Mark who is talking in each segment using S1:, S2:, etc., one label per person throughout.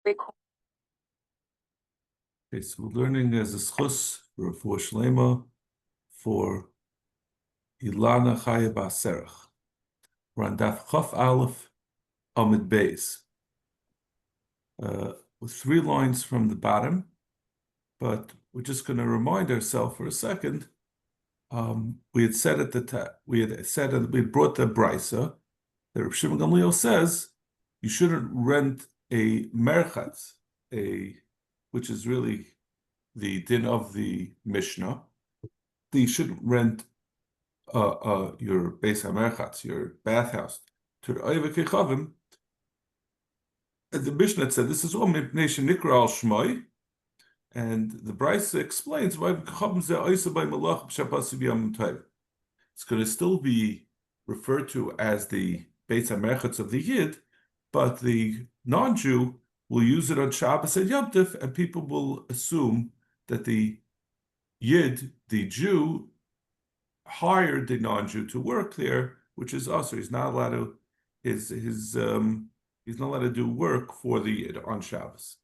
S1: Okay, so we're learning as a schus for Shlema for Ilana Chaya Baserach. We're on Daf Chaf Aleph Amid Beis, with 3 lines from the bottom, but we're just going to remind ourselves for a second. We had said at the time, we had brought the brisa that Rav Shimon Gamliel says you shouldn't rent a merchatz, which is really the din of the Mishnah. You shouldn't rent your Beis HaMerchatz, your bathhouse, to the Oiva Kechavim. And the Mishnah said this is all Nation Nikra al Shmoi, and the Brisa explains why it's going to still be referred to as the Beis HaMerchatz of the Yid, but the non-Jew will use it on Shabbos and Yom Tov, and people will assume that the Yid, the Jew, hired the non-Jew to work there, which is also he's not allowed to he's not allowed to do work for the Yid on Shabbos.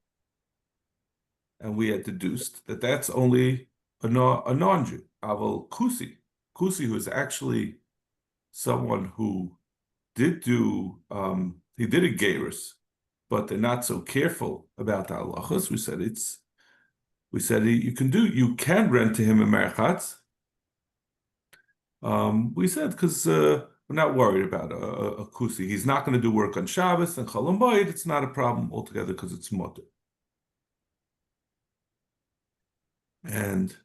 S1: And we had deduced that that's only a non-Jew. Aval Kusi, who is actually someone who did do he did a gerus, but they're not so careful about the halachas. We said you can rent to him a merchatz. We said because we're not worried about a kusi. He's not going to do work on Shabbos and Chol Hamoed. It's not a problem altogether because it's mutter. And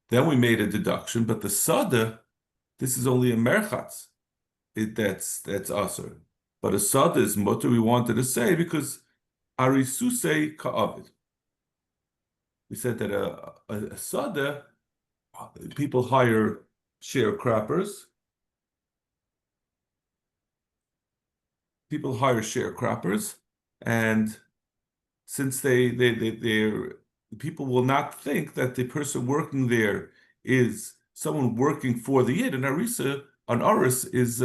S1: then we made a deduction, but the sada, this is only a merchatz. That's asur. But a sada is mutter. We wanted to say because arisuse ka'avid. We said that a sada, people hire sharecroppers. People hire sharecroppers, and since people will not think that the person working there is someone working for the Yid. And Arisa, an Aris is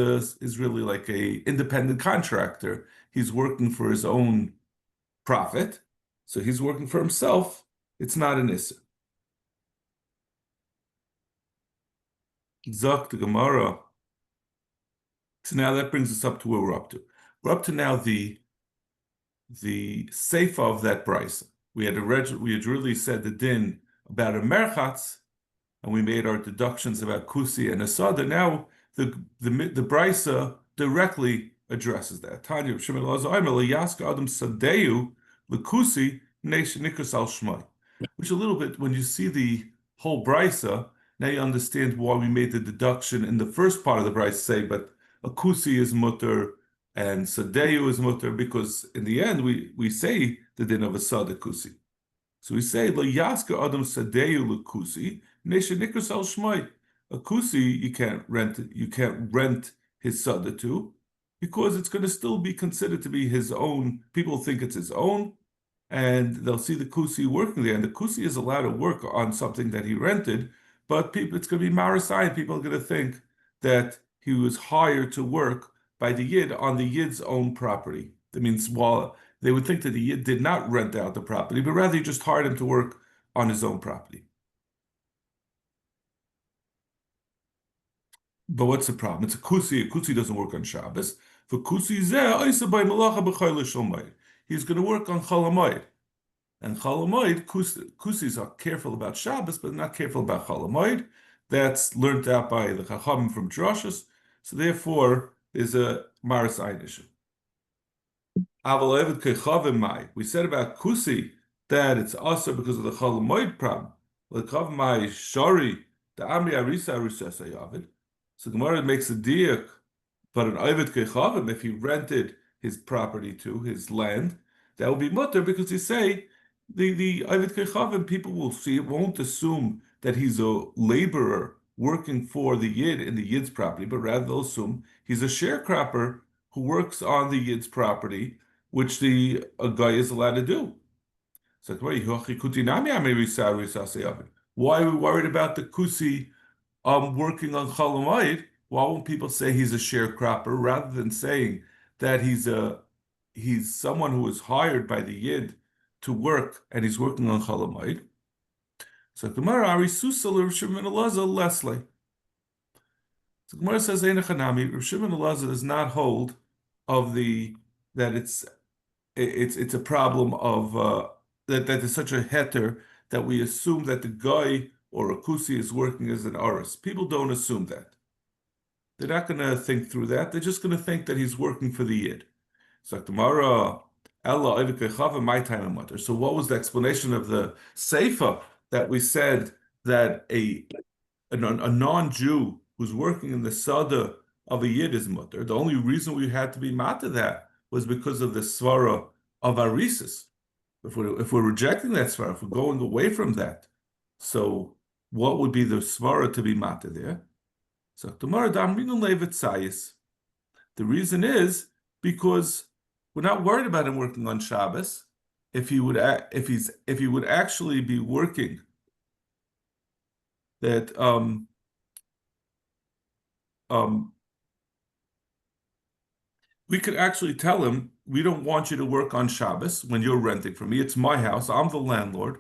S1: really like a independent contractor. He's working for his own profit, so he's working for himself. It's not an Issa. Zok the Gemara. So now that brings us up to where we're up to. We're up to now the seifa of that brisa. We had really said the din about a merchatz, and we made our deductions about kusi and asada. Now the brisa directly addresses that. Tanya Shimon Lazar Yaska Adam Sadeu Lekusi Nikas al Shmai. Which a little bit, when you see the whole brisa, now you understand why we made the deduction in the first part of the brisa, say, but a kusi is mutter and sadeu is mutter, because in the end we say the din of a sada kusi. So we say lo yaska adam sadeu lekusi nation nikras al shmai. A kusi you can't rent his sada to, because it's going to still be considered to be his own. People think it's his own, and they'll see the kusi working there, and the kusi is allowed to work on something that he rented, but it's going to be marasai. People are going to think that he was hired to work by the Yid on the Yid's own property. That means while they would think that the Yid did not rent out the property, but rather he just hired him to work on his own property. But what's the problem? It's a kusi. A kusi doesn't work on Shabbos. For kusi he's going to work on Chol Hamoed. And Chol Hamoed, kusis are careful about Shabbos, but not careful about Chol Hamoed. That's learned out by the Chachamim from Drashos. So therefore, there's a Maris Ein issue. We said about Kusi that it's also because of the Chol Hamoed problem. So Gemara makes a diak, but an Ovid Kechavim, if he rented his property to his land, that will be mutter, because you say the Ovid Kechavim, people will see, won't assume that he's a laborer working for the Yid in the Yid's property, but rather they'll assume he's a sharecropper who works on the Yid's property, which a guy is allowed to do. So why are we worried about the kusi working on Chol Hamoed? Why won't people say he's a sharecropper rather than saying that he's someone who was hired by the Yid to work and he's working on Cholamoid. So Gemara Ari Susal Rav Shimon Elazar Leslie. So Gemara says Einachanami. Rav Shimon Elazar does not hold of the that it's a problem of that there's such a heter that we assume that the guy or a kusi is working as an aris. People don't assume that. They're not going to think through that. They're just going to think that he's working for the yid. So tomorrow, Ella my time and mother. So what was the explanation of the seifa that we said that a non-Jew who's working in the sada of a yid is mutter? The only reason we had to be mad to that was because of the svara of arisis. If we're rejecting that svara, if we're going away from that, so what would be the svara to be mad to there? So tomorrow, the reason is because we're not worried about him working on Shabbos. If he would actually be working, that we could actually tell him, we don't want you to work on Shabbos when you're renting from me. It's my house. I'm the landlord,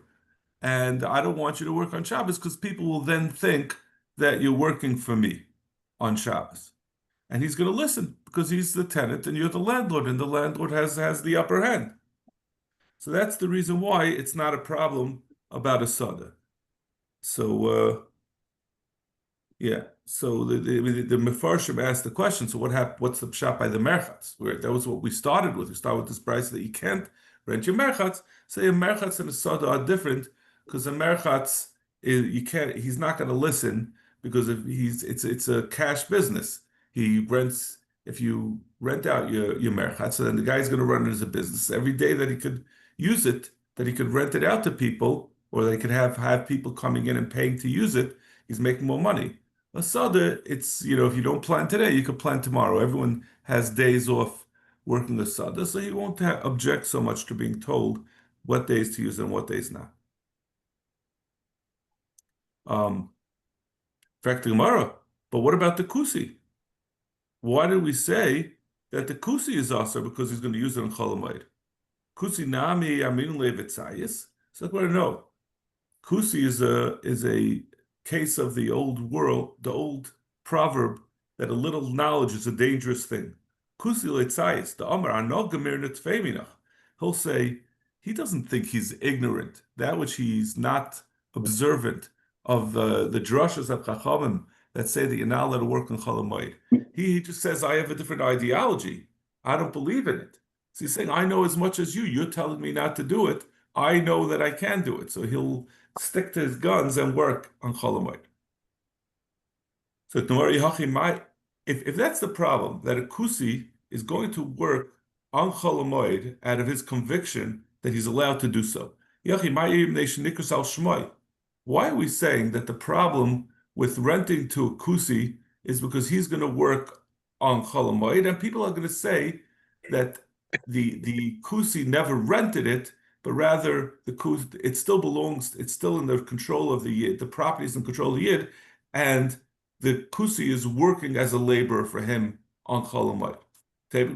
S1: and I don't want you to work on Shabbos because people will then think that you're working for me on Shabbos. And he's going to listen because he's the tenant and you're the landlord, and the landlord has the upper hand. So that's the reason why it's not a problem about a sada. So yeah. So the Mefarshim asked the question. So what happened? What's the pshat by the merchatz? That was what we started with. We started with this price that you can't rent your merchatz. Say a merchatz and a sada are different because a merchatz you can't. He's not going to listen because if it's a cash business. He rents, if you rent out your merchat, so then the guy's going to run it as a business. Every day that he could use it, that he could rent it out to people, or they could have people coming in and paying to use it, he's making more money. A sada, it's, if you don't plan today, you could plan tomorrow. Everyone has days off working a sada, so he won't object so much to being told what days to use and what days not. Fact tomorrow, but what about the kusi? Why did we say that the kusi is also because he's going to use it on Cholamoid? Kusi nami amin levitzayis. So I want to know. Kusi is a case of the old world, the old proverb that a little knowledge is a dangerous thing. Kusi letzayis, the Amar anol gemir netfeiminach. He'll say he doesn't think he's ignorant, that which he's not observant of the drushes of Chachamim that say that you're not allowed to work on Cholamoid. He just says, I have a different ideology. I don't believe in it. So he's saying, I know as much as you. You're telling me not to do it. I know that I can do it. So he'll stick to his guns and work on Cholamoid. So if that's the problem, that a kusi is going to work on Cholamoid out of his conviction that he's allowed to do so. Why are we saying that the problem with renting to a kusi is because he's going to work on Cholamoid, and people are going to say that the kusi never rented it, but rather the kusi, it still belongs, it's still in the control of the yid, the property is in control of the yid, and the kusi is working as a laborer for him on Cholamoid. A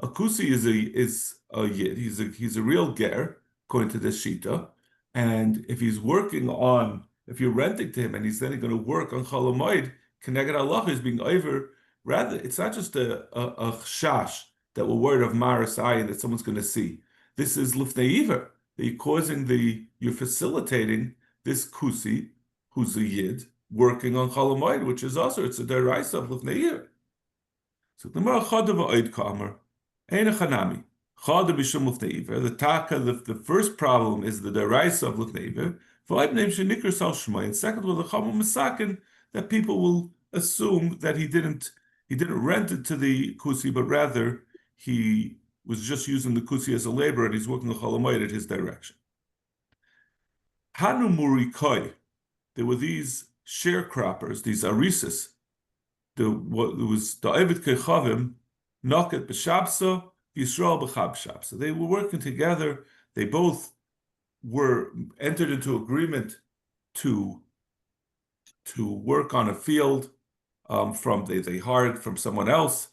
S1: kusi is a yid, he's a real ger, according to this shita, and if you're renting to him and he's then going to work on Cholamoid, Keneged Allah is being over. Rather, it's not just a chash that we're worried of maras ayin that someone's going to see. This is lifnei iver. You're facilitating this kusi, who's a yid, working on Cholamoid, which is also, it's a deraisa of lifnei iver. So the Gemara chadav oid kamer, ein chanami. The taka, the first problem is the deraisa of lifnei iver. And second, with the Chama Masakin, that people will assume that he didn't rent it to the kusi, but rather he was just using the kusi as a laborer and he's working the Cholamoid at his direction. Hanu Murikoi, there were these sharecroppers, these arisis. There was the Eved Kechavim, Noket B'Shabsa, Yisrael B'Chab Shabsa. They were working together. They both were entered into agreement to work on a field they hired from someone else.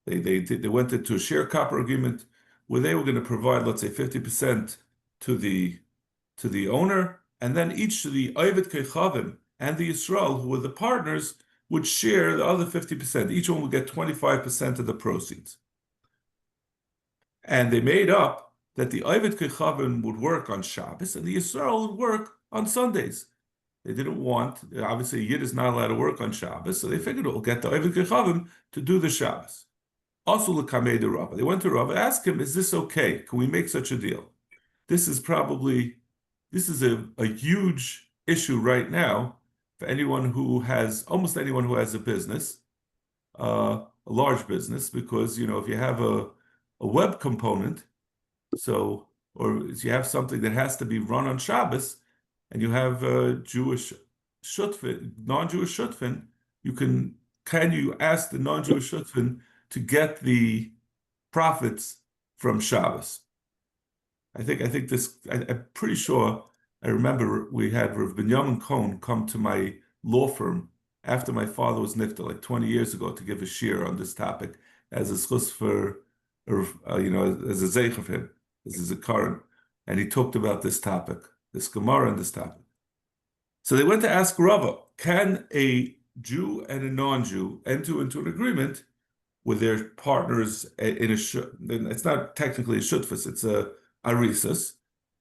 S1: They went into a sharecropper agreement. where they were going to provide, let's say, 50% to the owner, and then each of the Ovid Kechavim and the Yisrael, who were the partners, would share the other 50%. Each one would get 25% of the proceeds. And they made up that the Ovid Kechavim would work on Shabbos and the Yisrael would work on Sundays. They didn't want, obviously, Yid is not allowed to work on Shabbos, so they figured we'll get the Ovid Kechavim to do the Shabbos. Also, l'kamei de Rava. They went to Rava, asked him, is this okay? Can we make such a deal? This is a huge issue right now for almost anyone who has a business, a large business, because, if you have a web component, or if you have something that has to be run on Shabbos, and you have Jewish shutfin, non-Jewish shutfin, can you ask the non-Jewish shutfin to get the profits from Shabbos? I'm pretty sure. I remember we had Rav Binyamin Cohen come to my law firm after my father was nifter, like 20 years ago, to give a shiur on this topic as a schus for, as a zeich of him, as a zikaron, and he talked about this topic, this Gemara and this topic. So they went to ask Rava, can a Jew and a non-Jew enter into an agreement with their partners in it's not technically a shutfus, it's a arisas.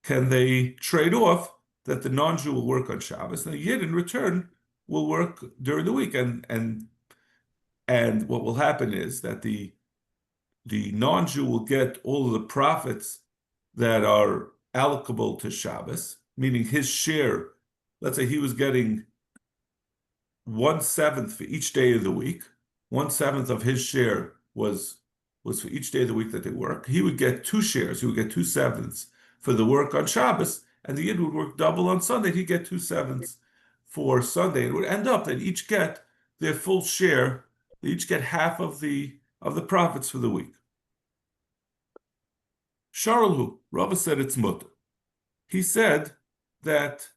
S1: Can they trade off that the non-Jew will work on Shabbos and the Yid in return will work during the week? And what will happen is that the non-Jew will get all of the profits that are allocable to Shabbos, meaning his share. Let's say he was getting 1/7 for each day of the week. 1/7 of his share was for each day of the week that they work. He would get 2 shares. He would get 2/7 for the work on Shabbos, and the Yid would work double on Sunday. He'd get 2/7 for Sunday. It would end up that each get their full share. They each get half of the profits for the week. Sharalhu, Rava said it's mutter. He said that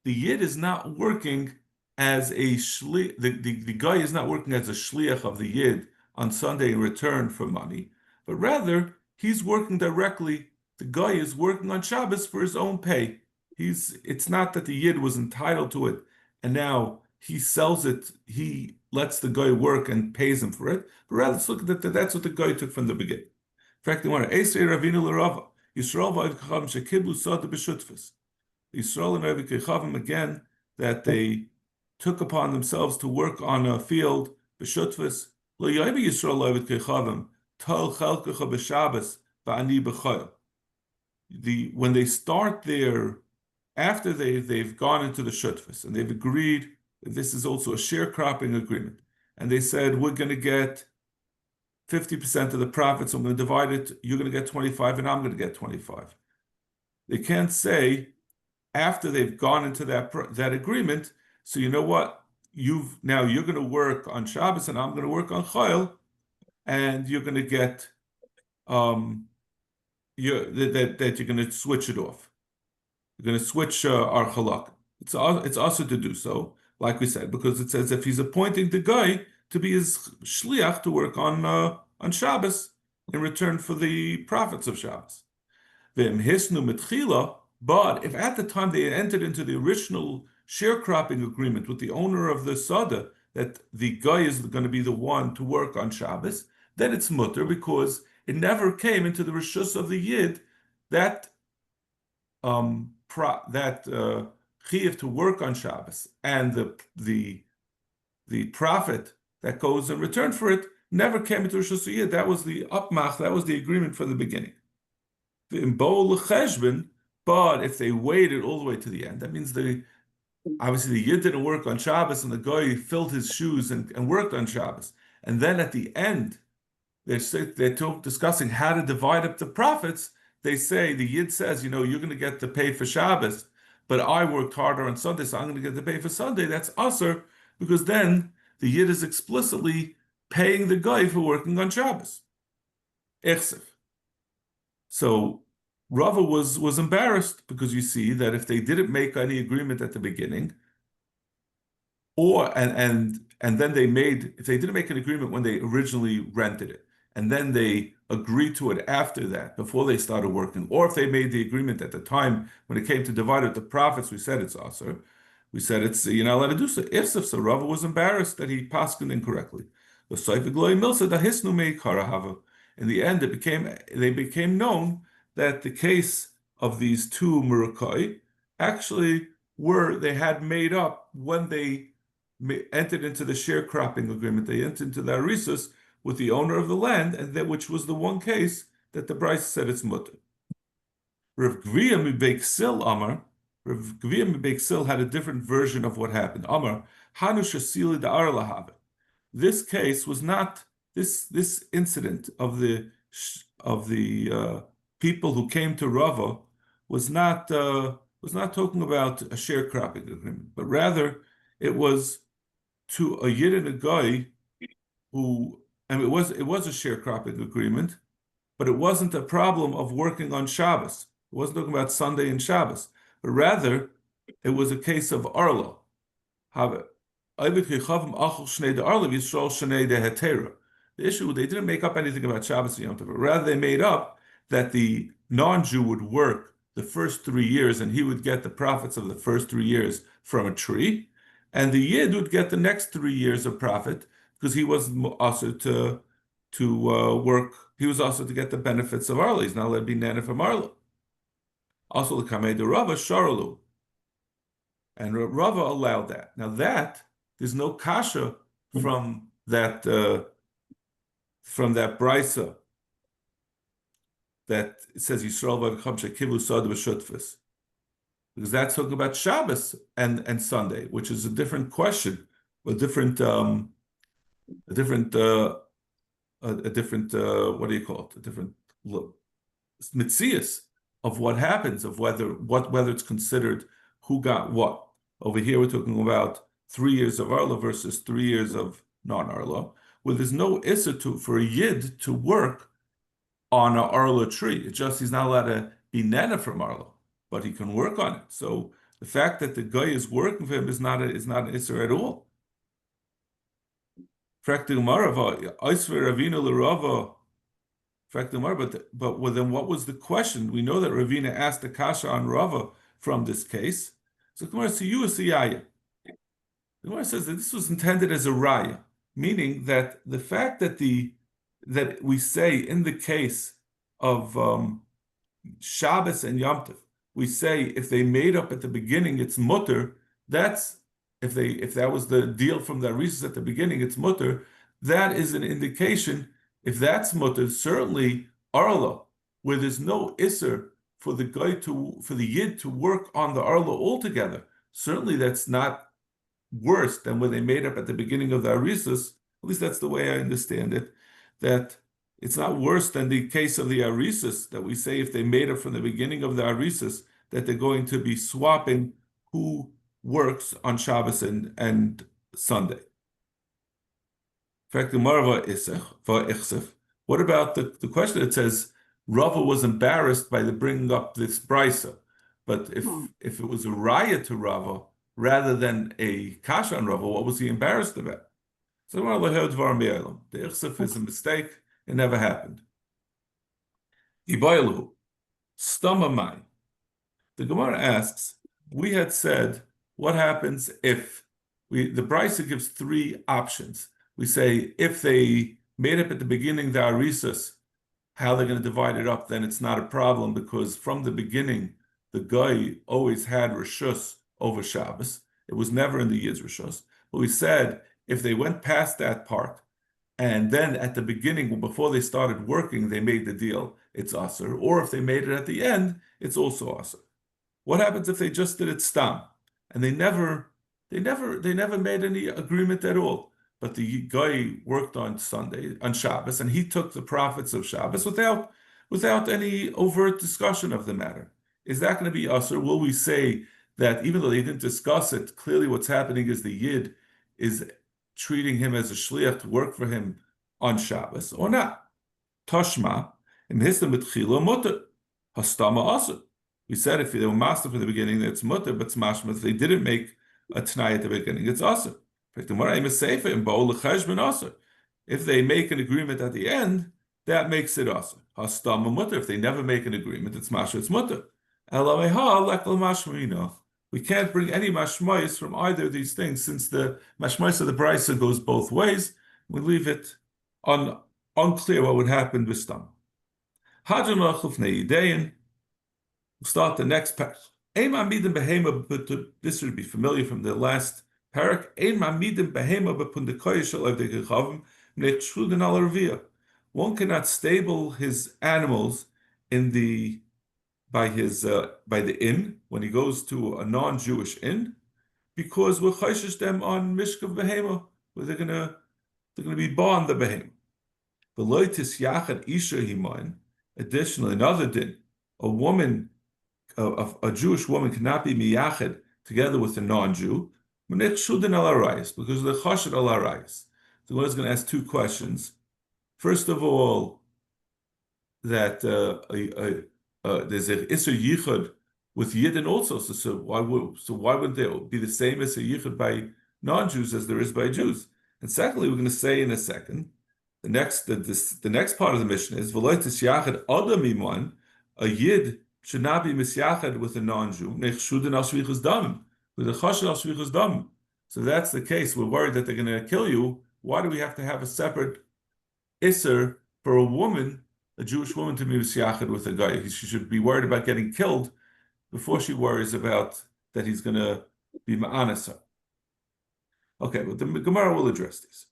S1: the Yid is not working as a shliach, the guy is not working as a shliach of the Yid on Sunday in return for money, but rather he's working directly. The guy is working on Shabbos for his own pay. It's not that the Yid was entitled to it and now he sells it, he lets the guy work and pays him for it, but rather let's look at that's what the guy took from the beginning. In fact, they want to Esrei Ravina l'Rava, Yisrael v'Ovid Kechavim shekiblu sada b'shutfus. Yisrael and Ovid Kechavim, again, that they took upon themselves to work on a field b'shutfus. Lo yavi Yisrael Ovid Kechavim tol chelkecha b'Shabbos ba'ani b'chayil. When they start there, after they've gone into the shutfus and they've agreed that this is also a sharecropping agreement, and they said we're going to get 50% of the profits, I'm going to divide it, you're going to get 25 and I'm going to get 25. They can't say after they've gone into that agreement, so you know what, you're going to work on Shabbos and I'm going to work on Chayil, and you're going to get that you're going to switch it off. You're going to switch our halak. It's also to do so, like we said, because it says if he's appointing the guy to be his shliach to work on Shabbos in return for the profits of Shabbos. But if at the time they entered into the original sharecropping agreement with the owner of the sada that the guy is going to be the one to work on Shabbos, then it's mutter because it never came into the rishus of the Yid that chiyuv to work on Shabbos and the profit that goes in return for it never came into rishus of the Yid. That was the upmach, that was the agreement from the beginning. But if they waited all the way to the end, that means obviously the Yid didn't work on Shabbos and the guy filled his shoes and worked on Shabbos. And then at the end, they're discussing how to divide up the profits. They say, the Yid says, you're going to get the pay for Shabbos, but I worked harder on Sunday, so I'm going to get the pay for Sunday. That's usher, because then the Yid is explicitly paying the guy for working on Shabbos. Ichsef. So Rava was embarrassed because you see that if they didn't make any agreement at the beginning, and then if they didn't make an agreement when they originally rented it, and then they agree to it after that, before they started working, or if they made the agreement at the time when it came to divide up the profits, we said it's aser. We said it's you're not allowed to do so. If so, Rava was embarrassed that he paskined incorrectly. The Soifigloy Milsa the Hisnu mei Karahava. In the end, they became known that the case of these two Murukai actually they had made up when they entered into the sharecropping agreement. They entered into the arisus with the owner of the land, and which was the one case that the Bryce said it's mutter. Rav Gviya Mibeksil Amar, Rav Gviya Mibeksil had a different version of what happened. Amar, Hanu Shasili da Arlahave. This case was not this incident of the people who came to Rava was not talking about a sharecropping agreement, but rather it was to a yid and a guy who, and it was a sharecropping agreement, but it wasn't a problem of working on Shabbos. It wasn't talking about Sunday and Shabbos, but rather it was a case of Arlo. The issue, they didn't make up anything about Shabbos and Yom Tov, but rather they made up that the non-Jew would work the first 3 years and he would get the profits of the first 3 years from a tree, and the Yid would get the next 3 years of profit because he was also to work. He was also to get the benefits of Arlo. He's not allowed to be nana from Arlo. Also, the Kamei de Rava Sharalu, and Rava allowed that. Now that there's no kasha from that brisa that it says Yisrael v'Avcham shekivu sod v'shutfus, because that's talking about Shabbos and Sunday, which is a different question, a different what do you call it? A different mitzias of what happens, of whether it's considered who got what. Over here we're talking about 3 years of Arla versus 3 years of non-Arla, where there's no issa for a yid to work on an Arla tree. It's just he's not allowed to be nana from Arla, but he can work on it. So the fact that the guy is working for him is not an issa at all. But then what was the question? We know that Ravina asked the kasha on Rava from this case. So Gemara says, you is the Yaya. The Gemara says that this was intended as a raya, meaning that the fact that that we say in the case of Shabbos and Yom Tov, we say if they made up at the beginning, it's mutter. That's if that was the deal from the arisus at the beginning, it's mutter. That is an indication. If that's mutter, certainly Arla, where there's no isser for the yid to work on the Arla altogether, certainly that's not worse than when they made up at the beginning of the arisus. At least that's the way I understand it. That it's not worse than the case of the arisus, that we say if they made up from the beginning of the arisus, that they're going to be swapping who works on Shabbos and Sunday. In fact, what about the question that says Rava was embarrassed by the bringing up this brisa, but if it was a raya to Rava rather than a kasha on Rava, what was he embarrassed about? So the ichsef is a mistake; it never happened. Ibaylu stamamai. The Gemara asks, we had said, what happens if the brisa gives 3 options? We say if they made up at the beginning the arisus, how they're going to divide it up, then it's not a problem because from the beginning the guy always had rishus over Shabbos. It was never in the Yid's rishus. But we said if they went past that part and then at the beginning, before they started working, they made the deal, it's aser. Or if they made it at the end, it's also aser. What happens if they just did it stam and they never made any agreement at all? But the guy worked on Shabbos, and he took the profits of Shabbos without any overt discussion of the matter. Is that going to be us, or will we say that even though they didn't discuss it, clearly what's happening is the Yid is treating him as a shliach to work for him on Shabbos, or not? Toshma, im histam mitchila mutter, hastama aser. We said if they were master from the beginning, that's mutter, but smashma, if they didn't make a t'nai at the beginning, it's aser. If they make an agreement at the end, that makes it also. Hastam mutter. If they never make an agreement, it's masha, it's mutter. Elameha lekal mashmina. We can't bring any mashmais from either of these things, since the mashmais of the brisa goes both ways. We leave it unclear what would happen with stam. We'll start the next parak. This should be familiar from the last parak. One cannot stable his animals in the by the inn when he goes to a non-Jewish inn, because we're chayshish them on mishkav behema, where they're gonna be born the behema. Additionally, another din, a Jewish woman cannot be miyached together with a non-Jew, because of the chashad al arayis. The Lord is going to ask two questions. First of all, that there's an Isser Yichud with Yidden also. So why wouldn't there be the same Isser Yichud by non-Jews as there is by Jews? And secondly, we're going to say in a second, the next part of the mission is V'lo tisyachad adam iman, a Yid should not be misyachad with a non-Jew. Nechshudin al shvichas dam, with a chashad al shvichas dam. So that's the case. We're worried that they're going to kill you. Why do we have to have a separate Isser for a woman, a Jewish woman, to be misyachad with a guy? She should be worried about getting killed before she worries about that he's going to be ma'anasa. Okay, but the Gemara will address these.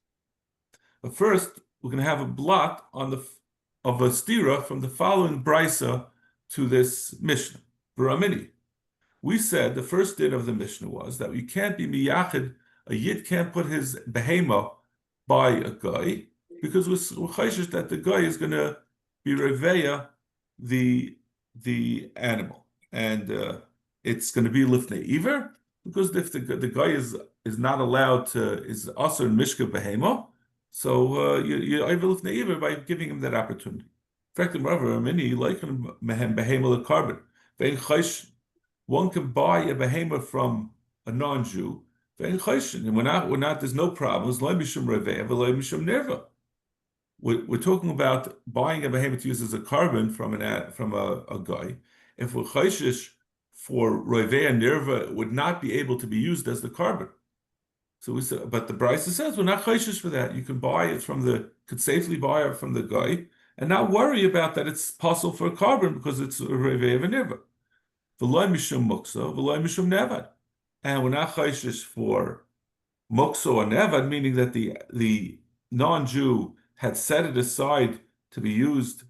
S1: But first, we're going to have a blot of a stira from the following brisa to this Mishnah. Baramini. We said the first din of the Mishnah was that you can't be miyachid, a Yid can't put his behema by a guy, because we're chayshish that the guy is going to be reveya the animal, and it's going to be lifnei iver, because if the guy is not allowed to, is also in mishka behema, so you over lifnei iver by giving him that opportunity. In fact, many like mehem behema the carbon. One can buy a behema from a non-Jew, and we're not. There's no problems. We're talking about buying a behema to use as a carbon from a guy. If we're chayshish for roivei and nirva, it would not be able to be used as the carbon. So we said, but the Brisa says we're not chayshish for that. You can could safely buy it from the guy and not worry about that it's possible for a carbon because it's a roivei and nirva. V'loy mishum muksa, v'loy mishum nevad, and we're not chayshish for muksa or nevad, meaning that the non-Jew had set it aside to be used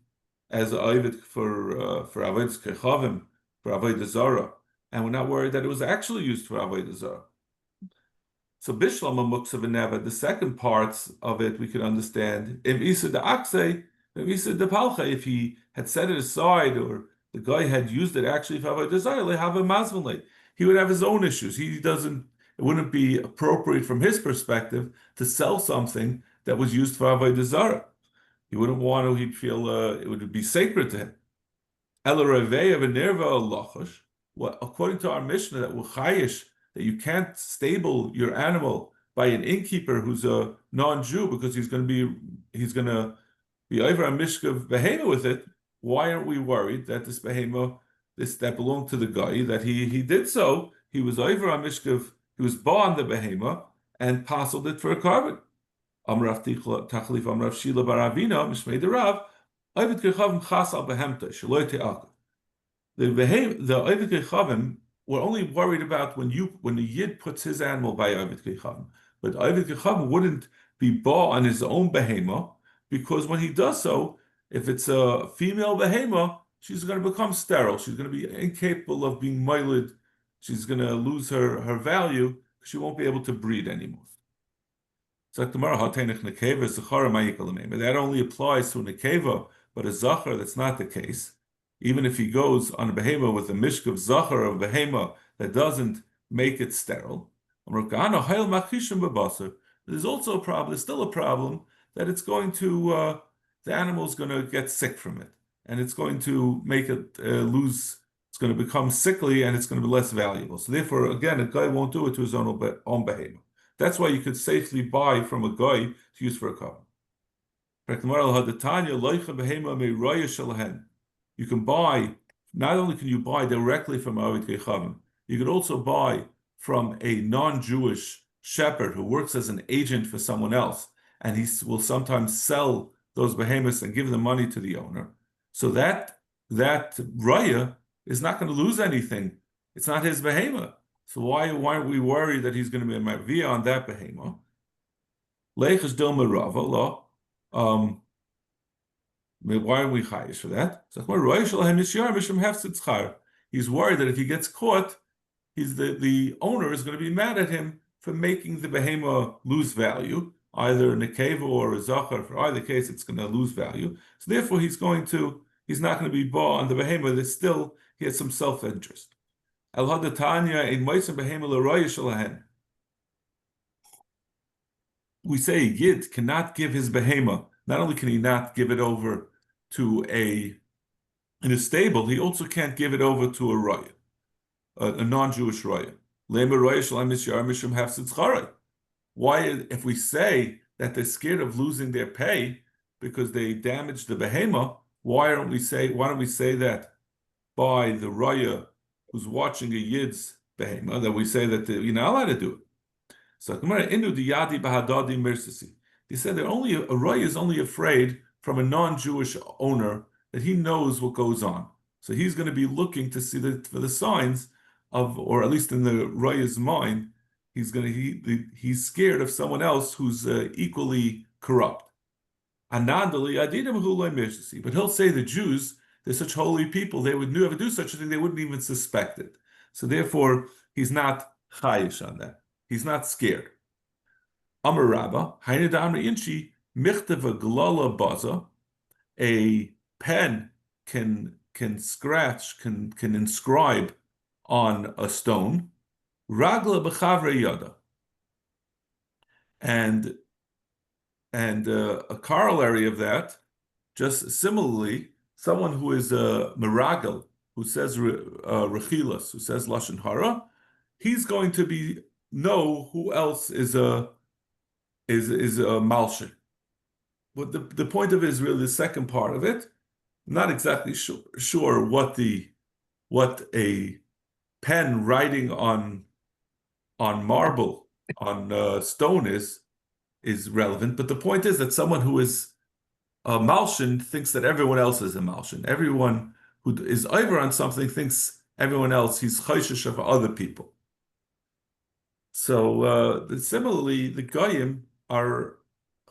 S1: as an ovid for avodas kechavim, for avodah Zara, and we're not worried that it was actually used for avodah Zara. So bishlam muksa v'nevad, the second parts of it we could understand. If isa de akse, if isa de palcha, if he had set it aside or the guy had used it actually for avodah Zara, have a mazvale. He would have his own issues. It wouldn't be appropriate from his perspective to sell something that was used for avodah Zara. He wouldn't want to. He'd feel it would be sacred to him. According to our Mishnah, that that you can't stable your animal by an innkeeper who's a non-Jew because he's going to be over a mishkav behema with it. Why aren't we worried that this behema, that belonged to the guy, that he did so? He was over a mishkav. He was born the behema and parceled it for a carbon. Amrav Tachlif Amrav Shila Baravina Mishmei Derav Ovid Kechavim Chas Al Behemta Shaloi Te'aka. The Ovid Kechavim, we're only worried about when the Yid puts his animal by Ovid Kechavim, but Ovid Kechavim wouldn't be bought on his own behema, because when he does so, if it's a female behema, she's going to become sterile. She's going to be incapable of being moiled. She's going to lose her value. She won't be able to breed anymore. That only applies to a nekeva, but a zachar, that's not the case. Even if he goes on a behema with a mishk of zachar of behema that doesn't make it sterile, there's also a problem. There's still a problem that it's going to the animal's going to get sick from it, and it's going to make it lose. It's going to become sickly, and it's going to be less valuable. So therefore, again, a guy won't do it to his own behema. That's why you could safely buy from a guy to use for a carbon. You can buy, not only can you buy directly from Avid Kechavim, you could also buy from a non-Jewish shepherd who works as an agent for someone else, and he will sometimes sell those behemoths and give the money to the owner. So that raya is not going to lose anything. It's not his behemoth. So why aren't we worried that he's going to be a mavia on that behemoth? Leichus Dilma Rava, law. Why are we chayish for that? He's worried that if he gets caught, the owner is going to be mad at him for making the behemoth lose value, either a nekeva or a zachar. For either case, it's going to lose value. So therefore, he's not going to be bought on the behemoth. That still he has some self-interest. Al hadatanya in moisem behemoth l'roya shalahen. We say a yid cannot give his behemoth. Not only can he not give it over to in a stable, he also can't give it over to a raya, a non-Jewish raya. Why, if we say that they're scared of losing their pay because they damaged the behemoth, why don't we say that by the raya who's watching a yid's behemoth, that we say that you're not allowed to do it? So he said that only a raya is only afraid from a non-Jewish owner that he knows what goes on. So he's going to be looking to see for the signs of, or at least in the raya's mind, he's scared of someone else who's equally corrupt. But he'll say the Jews, they're such holy people, they would never do such a thing, they wouldn't even suspect it. So therefore, he's not chayish on that. He's not scared. Amar Rabba, Inchi, Michteva Glala Baza, a pen can inscribe on a stone, Ragla B'chavre Yada. And a corollary of that, just similarly, someone who is a Meragel, who says Rechilas, who says Lashon Hara, he's going to know who else is a Malshin. But the point of it is really the second part of it. I'm not exactly sure what a pen writing on marble, on stone is relevant. But the point is that someone who is a Malshin thinks that everyone else is a Malshin. Everyone who is over on something thinks everyone else, he's chayshish of other people. So similarly, the Goyim are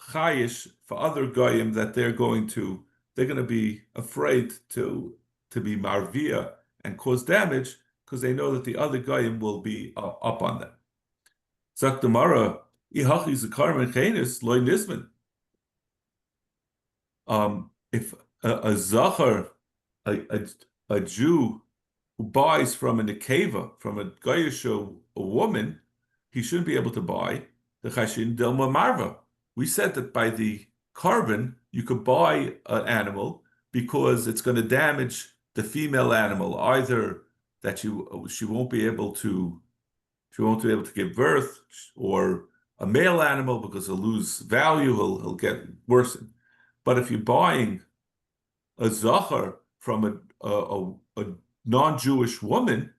S1: chayish for other Goyim that they're going to be afraid to be marvia and cause damage because they know that the other Goyim will be up on them. Zak Gemara, ihachi zakar mechenis loy nisman. If a zachar, a Jew who buys from a nekeva, from a goyish, a woman, he shouldn't be able to buy the chashin delma marva. We said that by the carbon you could buy an animal because it's going to damage the female animal, either that she won't be able to give birth, or a male animal because he'll lose value, he'll get worsened. But if you're buying a zachar from a non-Jewish woman,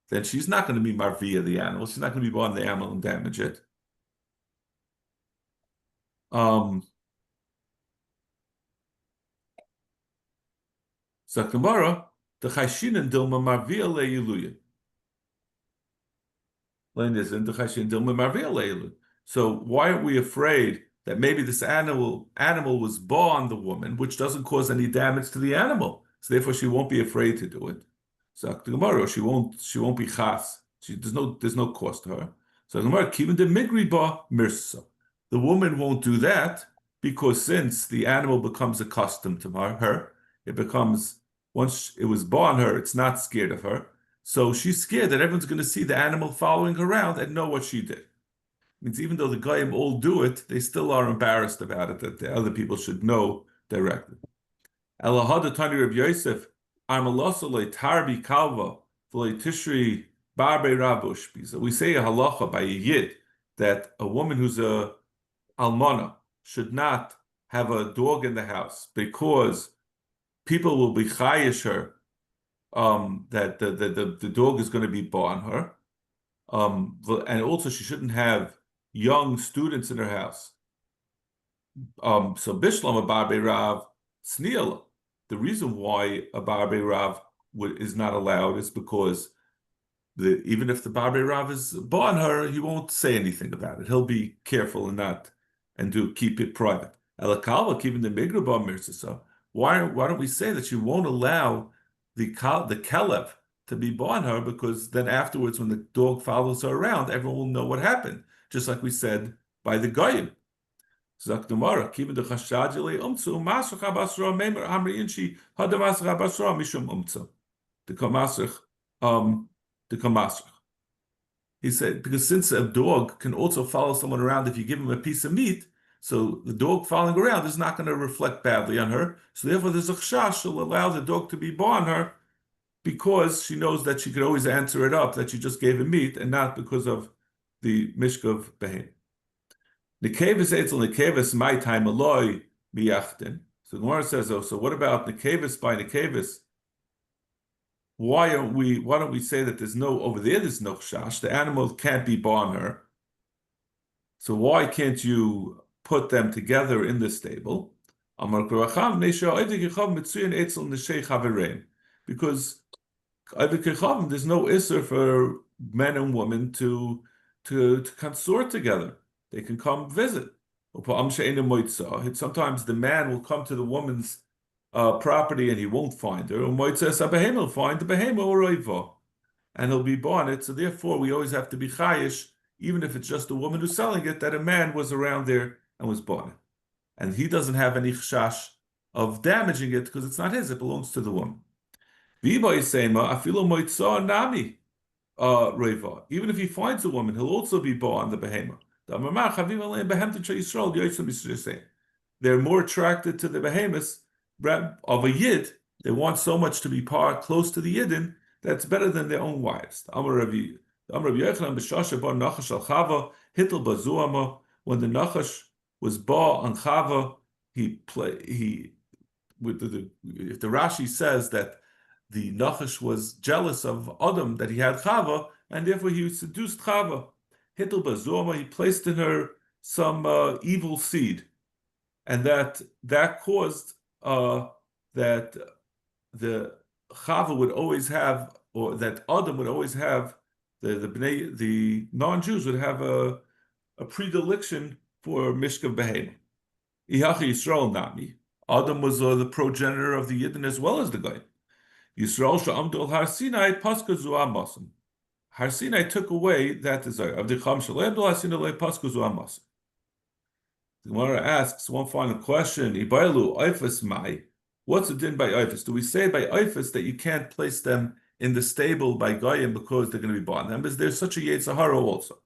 S1: then she's not going to be marvia the animal. She's not going to be buying the animal and damage it. Sakamara, the chayshin and dilma marvia le'iluya. So why aren't we afraid that maybe this animal was born on the woman, which doesn't cause any damage to the animal? So therefore, she won't be afraid to do it. So tomorrow she won't be chas. There's no cost to her. So tomorrow, even the migriba mirsa, the woman won't do that because since the animal becomes accustomed to her, it becomes, once it was born her, it's not scared of her. So she's scared that everyone's going to see the animal following her around and know what she did. It means even though the Goyim all do it, they still are embarrassed about it, that the other people should know directly. Elahada Tani Reb Yosef, Armalosole Tarbi Kalva, V'lei Tishri Barbe Rabush. So we say a halacha by a yid that a woman who's a almana should not have a dog in the house because people will be chayish her that the dog is going to be born her. And also she shouldn't have young students in her house. So Bishlam a Barbe Rav Sneal. The reason why a Barbe Rav is not allowed is because even if the Barbe Rav is born her, he won't say anything about it. He'll be careful and keep it private. Elakalva keeping the migraba mirzisa. Why don't we say that you won't allow the Kelev to be born her, because then afterwards when the dog follows her around, everyone will know what happened, just like we said by the Goyim. Zakdumara, keeping the Chashadjili umtsu, Masach Abasra, Memer Amri Inchi, Hadamasach Abasra, Mishum umtsu. The Kamasach. He said, because since a dog can also follow someone around if you give him a piece of meat, so the dog following around is not going to reflect badly on her. So therefore, there's a chashash she'll allow the dog to be born her because she knows that she could always answer it up that she just gave him meat and not because of the mishkav behem. Nekevis etzel nekevis my time aloy miyachtin. So the Gemara says, oh, so what about nekevis by nekevis? Why don't we say that there's no chash? The animal can't be born her. So why can't you put them together in the stable? Because there's no isser for men and women to consort together. They can come visit. Sometimes the man will come to the woman's property and he won't find her. He'll find the behema and he'll be born it. So therefore, we always have to be chayish, even if it's just a woman who's selling it, that a man was around there and was born it. And he doesn't have any chash of damaging it because it's not his, it belongs to the woman. Even if he finds a woman, he'll also be born the behema. They're more attracted to the behemoths of a yid. They want so much to be close to the yidin that's better than their own wives. When the Nachash was ba on Chava, if the Rashi says that the Nachash was jealous of Adam that he had Chava, and therefore he seduced Chava. Hittel bazuma, he placed in her some evil seed, and that caused that the Chava would always have, or that Adam would always have, the non-Jews would have a predilection for Mishkav Behem. Ihachi Yisrael Nami. Adam was the progenitor of the Yidden as well as the Goy. Yisrael Sha'amdul Har Sinai Paska Zu'am. Har Sinai took away that desire. Of the Cham Shalem Har Sinai Paska Zu'am. The Gemara asks one final question. Ibailu Eifes Mai. What's the din by Eifes? Do we say by Eifes that you can't place them in the stable by Goyim because they're going to be born? And there's such a Yetzirah also.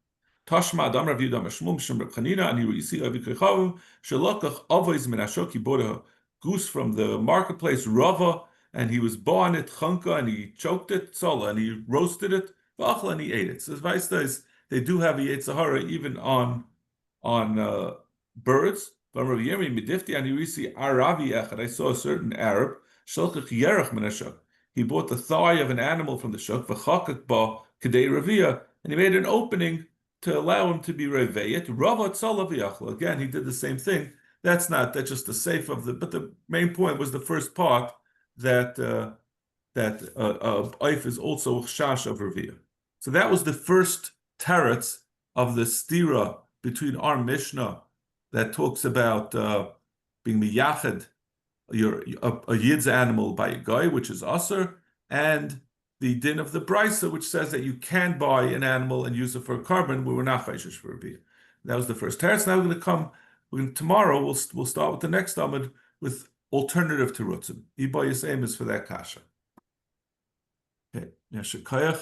S1: Tashma Adam Rav Yudah Mashmum Shem Chanina and you see Avikrechavim Shalokach Avos Min Ashoki Boreha, goose from the marketplace Rava, and he was born it Chanka and he choked it Tzala and he roasted it V'achla and he ate it. So as Vaista is, they do have a Yetzirah even on birds. From Rav Yirmi Midifti and you see Arabi Echad. I saw a certain Arab Shalkach Yerach Min Ashok. He bought the thigh of an animal from the shuk V'chakak Ba Kedei Ravia, and he made an opening to allow him to be reveyet. Rava tzala v'yachla. Again, he did the same thing. That's just the safe of but the main point was the first part that Eif is also chash of reviyah. So that was the first teretz of the stira between our Mishnah that talks about being miyached, a yid's animal by a guy, which is aser, and the din of the brisa, which says that you can buy an animal and use it for a carbon, but we're not chayshish for a beer. That was the first teretz. Now tomorrow we'll start with the next amud with alternative terutzim. Iba Yisrael is for that kasha. Okay, Yashakayach.